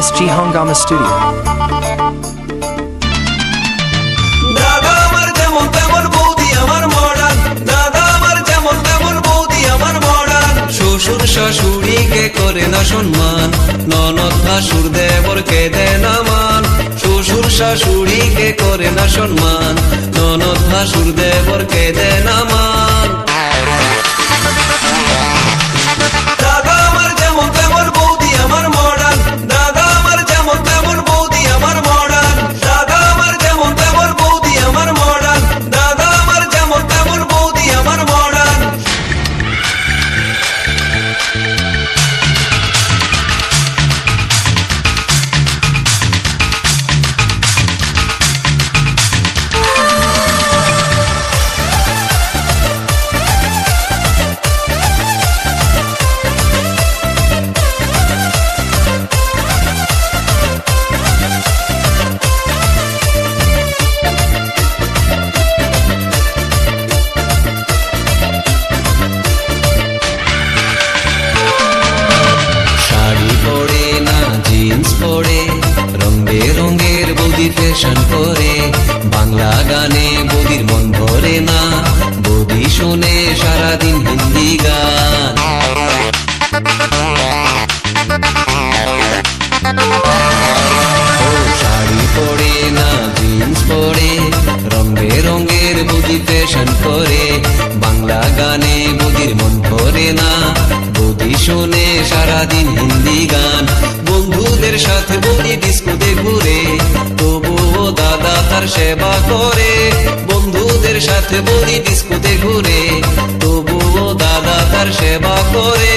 SG Hongama Studio. দাদা আমার যেমন তেমন বৌদি আমার মডার্ন, দাদা আমার যেমন তেমন বৌদি আমার মডার্ন। শ্বশুর শাশুড়িকে করে না সম্মান, ননদ ভাসুর দেবরকে দেয় না মান। শ্বশুর শাশুড়িকে করে না সম্মান, ননদ ভাসুর দেবরকে দেয় না মান। দাদা আমার যেমন তেমন বৌদি আমার মডার্ন, দাদা আমার যেমন তেমন বৌদি আমার মডার্ন। দাদা আমার যেমন তেমন বৌদি আমার মডার্ন, দাদা আমার যেমন তেমন বৌদি আমার মডার্ন। শাড়ি পরে না জিন্স পরে, রং বেরঙের বৌদি ফ্যাশন করে। বাংলা গানে বৌদির মন ভরে না, বৌদি শোনে সারাদিন হিন্দি গান। ও শাড়ি পরে না জিন্স পরে, রং বেরঙের বৌদি ফ্যাশন করে। বাংলা গানে বৌদির মন ভরে না, বৌদি শোনে সারাদিন হিন্দি গান। বন্ধুদের সাথে বৌদি ডিস্কোতে ঘুরে, তবুও দাদা তার সেবা করে। বন্ধুদের সাথে বৌদি ডিস্কোতে ঘুরে, তবুও দাদা তার সেবা করে।